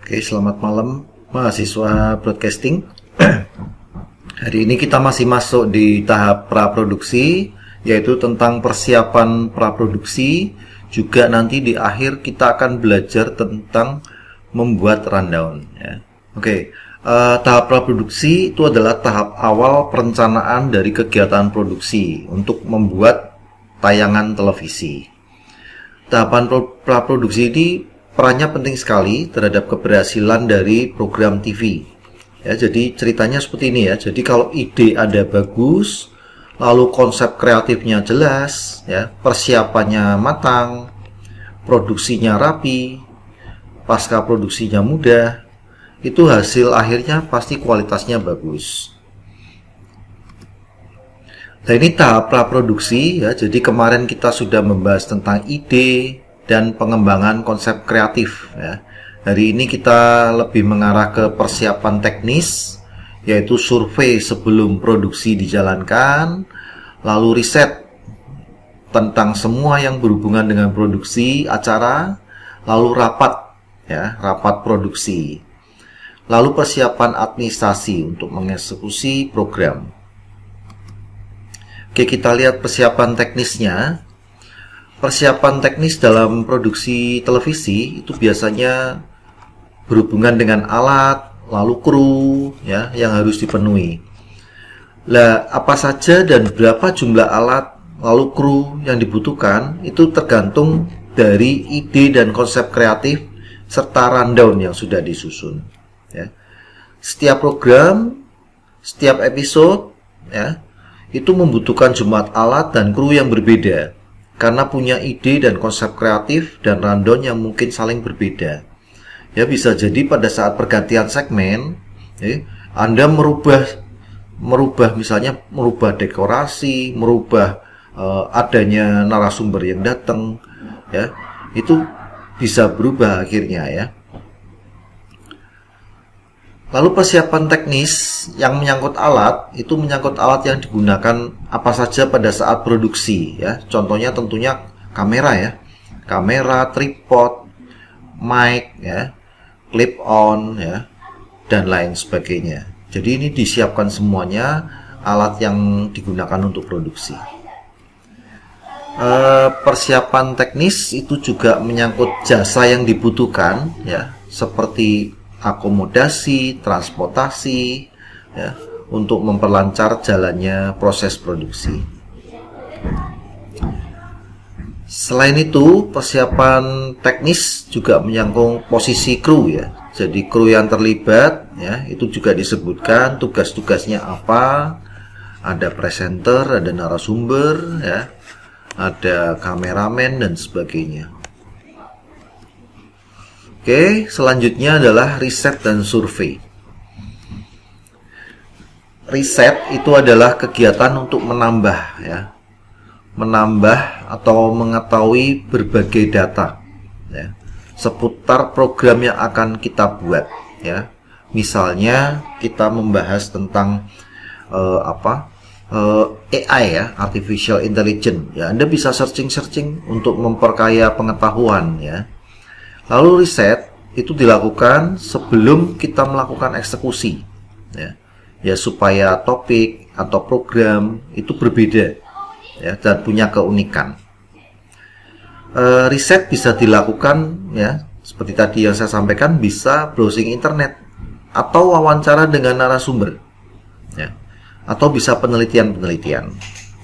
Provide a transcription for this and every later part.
Oke, selamat malam mahasiswa broadcasting. Hari ini kita masih masuk di tahap praproduksi, yaitu tentang persiapan praproduksi. Juga nanti di akhir kita akan belajar tentang membuat rundown. Ya. Oke, tahap praproduksi itu adalah tahap awal perencanaan dari kegiatan produksi untuk membuat tayangan televisi. Tahapan praproduksi ini perannya penting sekali terhadap keberhasilan dari program TV. Ya, jadi ceritanya seperti ini ya. Jadi kalau ide ada bagus, lalu konsep kreatifnya jelas, ya, persiapannya matang, produksinya rapi, pasca produksinya mudah, itu hasil akhirnya pasti kualitasnya bagus. Nah, ini tahap praproduksi ya. Jadi kemarin kita sudah membahas tentang ide dan pengembangan konsep kreatif ya. Hari ini kita lebih mengarah ke persiapan teknis, yaitu survei sebelum produksi dijalankan, lalu riset tentang semua yang berhubungan dengan produksi acara, lalu rapat ya, rapat produksi, lalu persiapan administrasi untuk mengeksekusi program. Oke, kita lihat persiapan teknisnya. Persiapan teknis dalam produksi televisi itu biasanya berhubungan dengan alat, lalu kru ya, yang harus dipenuhi. Lah, apa saja dan berapa jumlah alat, lalu kru yang dibutuhkan itu tergantung dari ide dan konsep kreatif serta rundown yang sudah disusun. Ya. Setiap program, setiap episode, ya, itu membutuhkan jumlah alat dan kru yang berbeda, karena punya ide dan konsep kreatif dan rundown yang mungkin saling berbeda. Ya, bisa jadi pada saat pergantian segmen, ya, Anda merubah misalnya merubah dekorasi, merubah adanya narasumber yang datang, ya, itu bisa berubah akhirnya ya. Lalu persiapan teknis yang menyangkut alat, itu menyangkut alat yang digunakan apa saja pada saat produksi ya. Contohnya tentunya kamera ya. Kamera, tripod, mic ya, clip on ya, dan lain sebagainya. Jadi ini disiapkan semuanya alat yang digunakan untuk produksi. Persiapan teknis itu juga menyangkut jasa yang dibutuhkan ya, seperti akomodasi, transportasi ya, untuk memperlancar jalannya proses produksi. Selain itu, persiapan teknis juga menyangkut posisi kru ya. Jadi kru yang terlibat ya, itu juga disebutkan tugas-tugasnya apa. Ada presenter, ada narasumber ya, ada kameramen dan sebagainya. Oke, selanjutnya adalah riset dan survei. Riset itu adalah kegiatan untuk menambah ya, menambah atau mengetahui berbagai data ya, seputar program yang akan kita buat ya. Misalnya kita membahas tentang AI ya, artificial intelligence ya. Anda bisa searching untuk memperkaya pengetahuan ya. Lalu riset itu dilakukan sebelum kita melakukan eksekusi ya. Ya, supaya topik atau program itu berbeda ya, dan punya keunikan. Riset bisa dilakukan ya, seperti tadi yang saya sampaikan, bisa browsing internet atau wawancara dengan narasumber ya, atau bisa penelitian-penelitian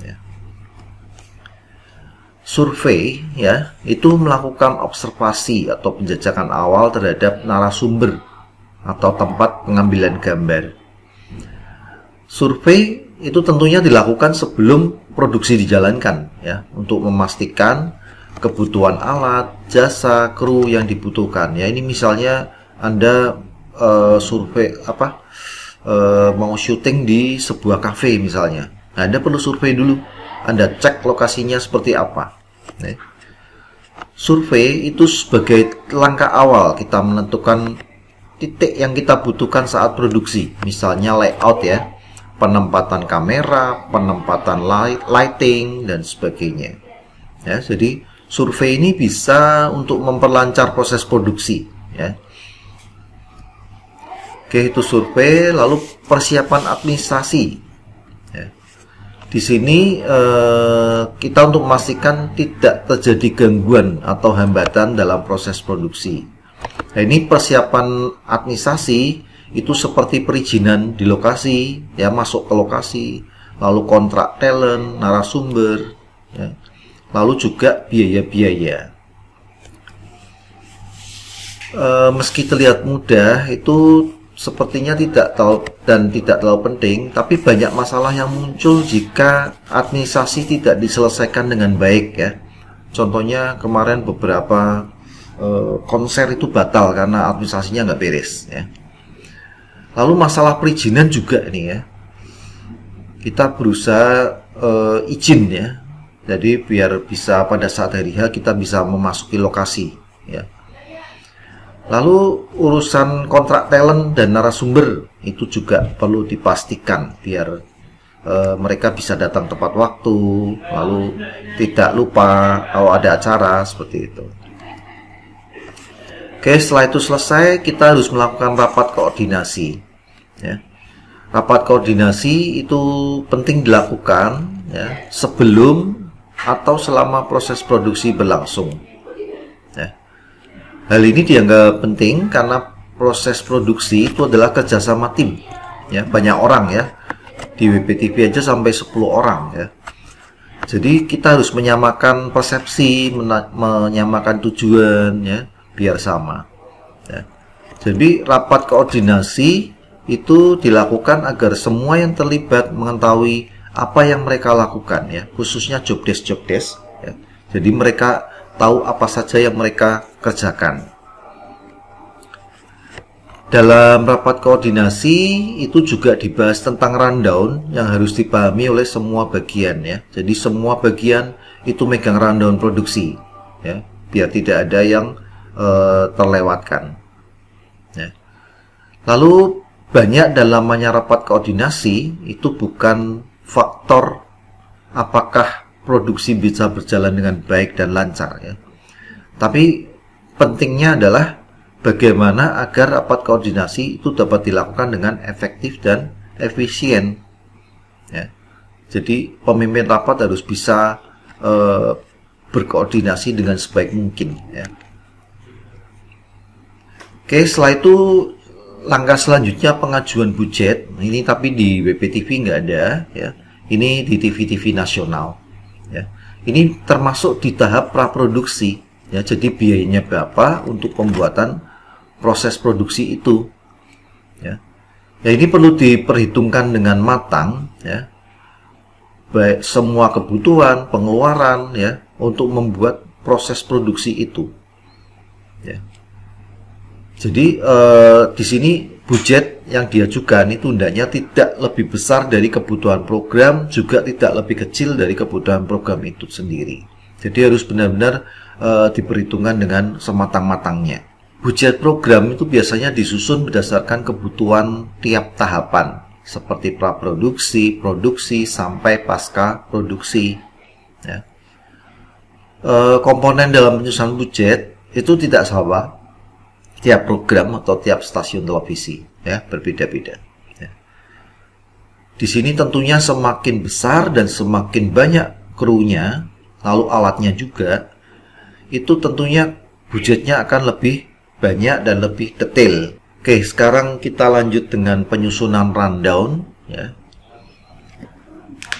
ya. Survei ya, itu melakukan observasi atau penjajakan awal terhadap narasumber atau tempat pengambilan gambar. Survei itu tentunya dilakukan sebelum produksi dijalankan ya, untuk memastikan kebutuhan alat, jasa, kru yang dibutuhkan ya. Ini misalnya Anda survei mau syuting di sebuah kafe misalnya. Nah, Anda perlu survei dulu. Anda cek lokasinya seperti apa. Nih. Survei itu sebagai langkah awal kita menentukan titik yang kita butuhkan saat produksi. Misalnya layout ya, penempatan kamera, penempatan lighting dan sebagainya. Ya, jadi survei ini bisa untuk memperlancar proses produksi ya. Oke, itu survei. Lalu persiapan administrasi. Ya. Di sini kita untuk memastikan tidak terjadi gangguan atau hambatan dalam proses produksi. Nah, ini persiapan administrasi itu seperti perizinan di lokasi, ya, masuk ke lokasi, lalu kontrak talent, narasumber, ya, lalu juga biaya-biaya. Meski terlihat mudah, itu sepertinya tidak terlalu penting, tapi banyak masalah yang muncul jika administrasi tidak diselesaikan dengan baik, ya. Contohnya kemarin beberapa konser itu batal karena administrasinya nggak beres, ya. Lalu masalah perizinan juga ini, ya. Kita berusaha izin, ya. Jadi biar bisa pada saat hari H kita bisa memasuki lokasi, ya. Lalu urusan kontrak talent dan narasumber itu juga perlu dipastikan biar mereka bisa datang tepat waktu, lalu tidak lupa kalau ada acara seperti itu. Oke, setelah itu selesai, kita harus melakukan rapat koordinasi, ya. Rapat koordinasi itu penting dilakukan, ya, sebelum atau selama proses produksi berlangsung. Hal ini dianggap penting karena proses produksi itu adalah kerjasama tim, ya, banyak orang, ya. Di WPTV aja sampai 10 orang, ya. Jadi kita harus menyamakan persepsi, menyamakan tujuan, ya, biar sama, ya. Jadi rapat koordinasi itu dilakukan agar semua yang terlibat mengetahui apa yang mereka lakukan, ya, khususnya job desk, ya. Jadi mereka tahu apa saja yang mereka kerjakan. Dalam rapat koordinasi itu juga dibahas tentang rundown yang harus dipahami oleh semua bagian, ya. Jadi semua bagian itu megang rundown produksi, ya, biar tidak ada yang terlewatkan, ya. Lalu banyak dalamnya rapat koordinasi itu bukan faktor apakah produksi bisa berjalan dengan baik dan lancar, ya. Tapi pentingnya adalah bagaimana agar rapat koordinasi itu dapat dilakukan dengan efektif dan efisien, ya. Jadi pemimpin rapat harus bisa berkoordinasi dengan sebaik mungkin, ya. Oke, setelah itu langkah selanjutnya pengajuan budget. Ini tapi di WPTV nggak ada, ya. Ini di TV-TV nasional, ya. Ini termasuk di tahap praproduksi, ya. Jadi biayanya berapa untuk pembuatan proses produksi itu, ya. Ya, ini perlu diperhitungkan dengan matang, ya, baik semua kebutuhan, pengeluaran, ya, untuk membuat proses produksi itu, ya. Jadi di sini budget yang diajukan itu hendaknya tidak lebih besar dari kebutuhan program, juga tidak lebih kecil dari kebutuhan program itu sendiri. Jadi harus benar-benar diperhitungkan dengan sematang-matangnya. Budget program itu biasanya disusun berdasarkan kebutuhan tiap tahapan, seperti praproduksi, produksi, sampai pasca produksi, ya. Komponen dalam penyusunan budget itu tidak sama tiap program atau tiap stasiun televisi, ya, berbeda-beda, ya. Di sini tentunya semakin besar dan semakin banyak krunya, lalu alatnya juga, itu tentunya budgetnya akan lebih banyak dan lebih detail. Oke, sekarang kita lanjut dengan penyusunan rundown, ya.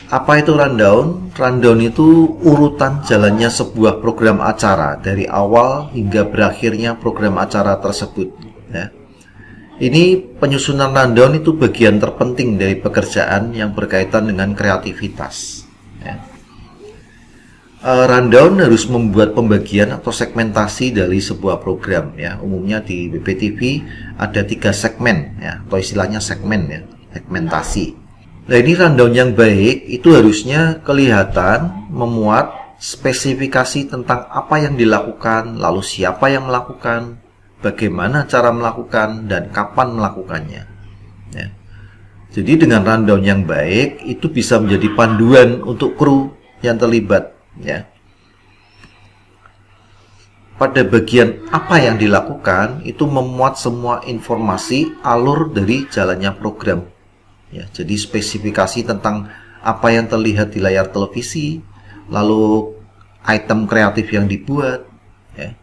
Apa itu rundown? Rundown itu urutan jalannya sebuah program acara dari awal hingga berakhirnya program acara tersebut, ya. Ini penyusunan rundown itu bagian terpenting dari pekerjaan yang berkaitan dengan kreativitas, ya. Rundown harus membuat pembagian atau segmentasi dari sebuah program, ya. Umumnya di WPTV ada 3 segmen, ya, atau istilahnya segmen, ya, segmentasi. Nah, ini rundown yang baik itu harusnya kelihatan memuat spesifikasi tentang apa yang dilakukan, lalu siapa yang melakukan, bagaimana cara melakukan, dan kapan melakukannya, ya. Jadi dengan rundown yang baik itu bisa menjadi panduan untuk kru yang terlibat, ya. pada bagian apa yang dilakukan itu memuat semua informasi alur dari jalannya program. Ya, jadi spesifikasi tentang apa yang terlihat di layar televisi, lalu item kreatif yang dibuat, ya.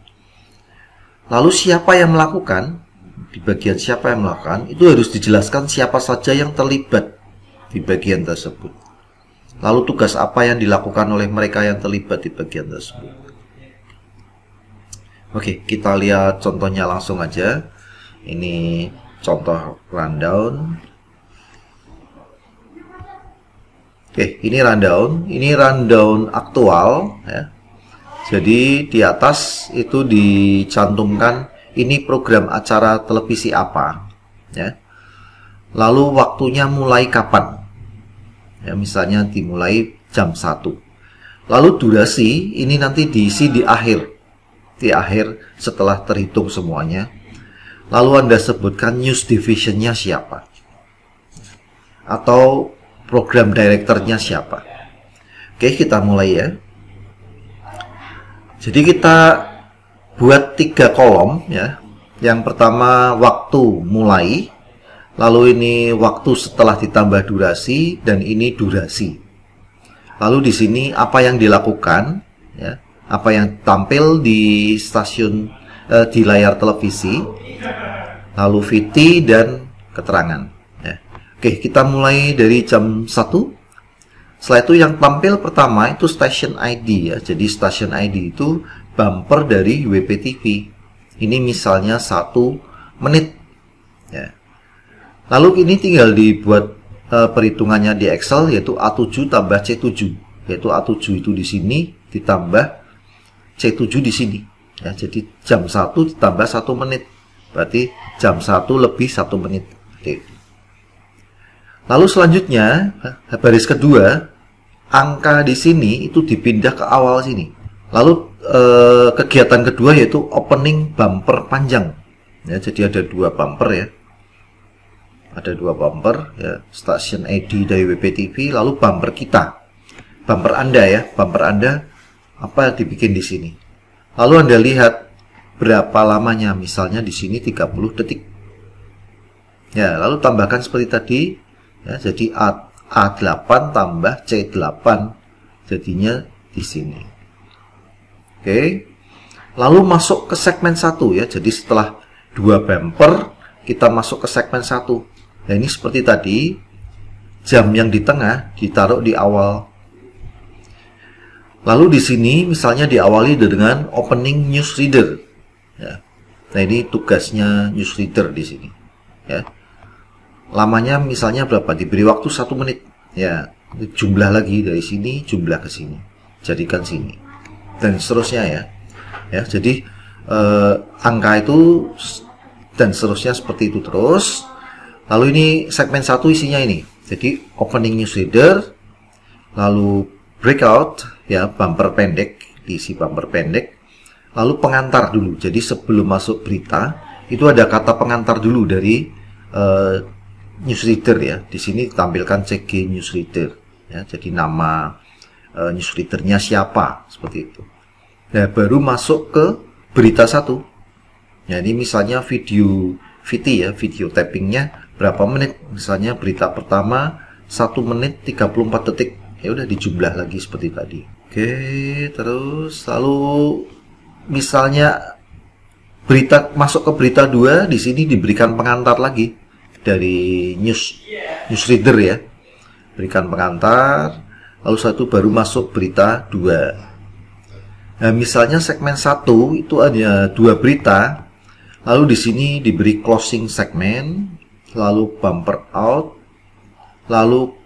Lalu siapa yang melakukan, di bagian siapa yang melakukan, itu harus dijelaskan siapa saja yang terlibat di bagian tersebut. Lalu tugas apa yang dilakukan oleh mereka yang terlibat di bagian tersebut. Oke, kita lihat contohnya langsung aja. Ini contoh rundown. Oke, ini rundown aktual ya. Jadi di atas itu dicantumkan ini program acara televisi apa ya. Lalu waktunya mulai kapan? Ya, misalnya dimulai jam 1. Lalu durasi ini nanti diisi di akhir setelah terhitung semuanya. Lalu Anda sebutkan news divisionnya siapa, atau program directornya siapa. Oke, kita mulai ya. Jadi kita buat 3 kolom ya. Yang pertama waktu mulai, lalu ini waktu setelah ditambah durasi, dan ini durasi. Lalu di sini apa yang dilakukan ya, apa yang tampil di stasiun di layar televisi, lalu VT dan keterangan ya. Oke, kita mulai dari jam 1. Setelah itu yang tampil pertama itu station ID ya. Jadi station ID itu bumper dari WPTV. Ini misalnya 1 menit ya. Lalu ini tinggal dibuat perhitungannya di Excel, yaitu A7 tambah C7, yaitu A7 itu di sini ditambah C7 di sini ya. Jadi jam 1 ditambah 1 menit, berarti jam 1 lebih 1 menit. Oke. Lalu selanjutnya baris kedua, angka di sini itu dipindah ke awal sini. Lalu kegiatan kedua yaitu opening bumper panjang ya. Jadi ada 2 bumper ya. Ada 2 bumper ya, station ID dari WPTV, lalu bumper kita. Bumper Anda ya, bumper Anda apa dibikin di sini. Lalu Anda lihat berapa lamanya, misalnya di sini 30 detik. Ya, lalu tambahkan seperti tadi ya, jadi A8 tambah C8 jadinya di sini. Oke. Lalu masuk ke segmen 1 ya. Jadi setelah 2 bumper kita masuk ke segmen 1. Nah, ini seperti tadi, jam yang di tengah ditaruh di awal. Lalu di sini misalnya diawali dengan opening newsreader. Ya. Nah, ini tugasnya newsreader di sini. Ya. Lamanya misalnya berapa? Diberi waktu 1 menit. Ya, jumlah lagi dari sini, jumlah ke sini. Jadikan sini. Dan seterusnya ya. Ya, jadi angka itu dan seterusnya seperti itu terus. Lalu ini segmen 1 isinya ini. Jadi opening newsreader, lalu breakout ya, bumper pendek, diisi bumper pendek. Lalu pengantar dulu. Jadi sebelum masuk berita itu ada kata pengantar dulu dari newsreader ya. Di sini ditampilkan CG newsreader ya. Jadi nama newsreadernya siapa, seperti itu. Nah, baru masuk ke berita 1. Ya, ini misalnya video VT ya, video tappingnya berapa menit. Misalnya berita pertama 1 menit 34 detik. Ya udah dijumlah lagi seperti tadi. Oke, terus lalu misalnya berita masuk ke berita 2, di sini diberikan pengantar lagi dari newsreader ya. Berikan pengantar, lalu satu baru masuk berita 2. Nah, misalnya segmen 1 itu ada 2 berita. Lalu di sini diberi closing segmen, lalu bumper out, lalu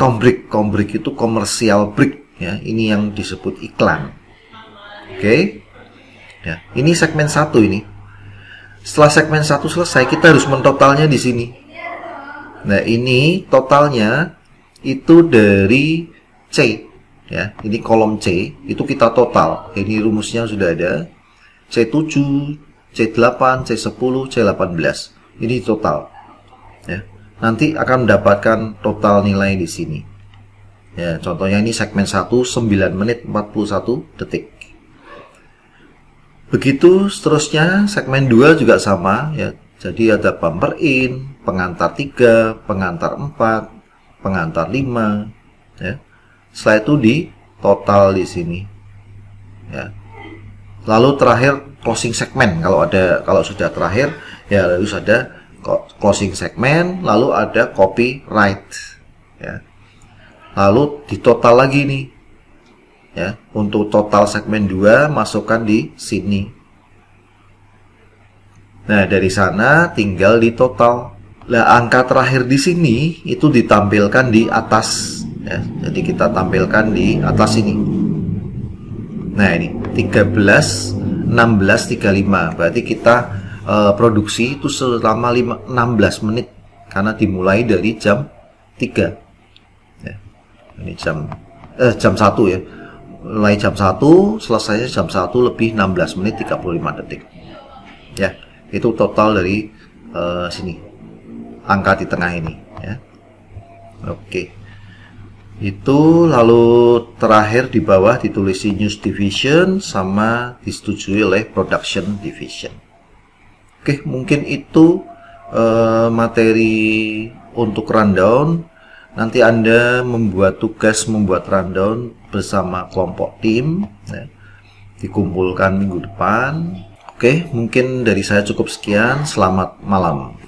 break itu komersial break ya. Ini yang disebut iklan. Oke. Ya, ini segmen 1 ini. Setelah segmen 1 selesai, kita harus mentotalnya di sini. Nah, ini totalnya itu dari C ya. Ini kolom C, itu kita total. Ini rumusnya sudah ada. C7, C8, C10, C18. Ini total. Ya. Nanti akan mendapatkan total nilai di sini. Ya, contohnya ini segmen 1 9 menit 41 detik. Begitu seterusnya, segmen 2 juga sama ya. Jadi ada bumper in, pengantar 3, pengantar 4, pengantar 5 ya. Setelah itu di total di sini. Ya. Lalu terakhir closing segmen, kalau sudah terakhir ya harus ada closing segmen, lalu ada copyright ya. Lalu di total lagi nih. Ya, untuk total segmen 2 masukkan di sini. Nah, dari sana tinggal di total. Nah, angka terakhir di sini itu ditampilkan di atas ya. Jadi kita tampilkan di atas ini. Nah, ini 13 16 35. Berarti kita produksi itu selama 16 menit karena dimulai dari jam 3. Ya. Ini jam 1 ya. Mulai jam 1, selesainya jam 1 lebih 16 menit 35 detik. Ya, itu total dari sini. Angka di tengah ini ya. Oke. Itu lalu terakhir di bawah ditulis News Division sama disetujui oleh Production Division. Oke, mungkin itu materi untuk rundown. Nanti Anda membuat rundown bersama kelompok tim ya. Dikumpulkan minggu depan. Oke, mungkin dari saya cukup sekian. Selamat malam.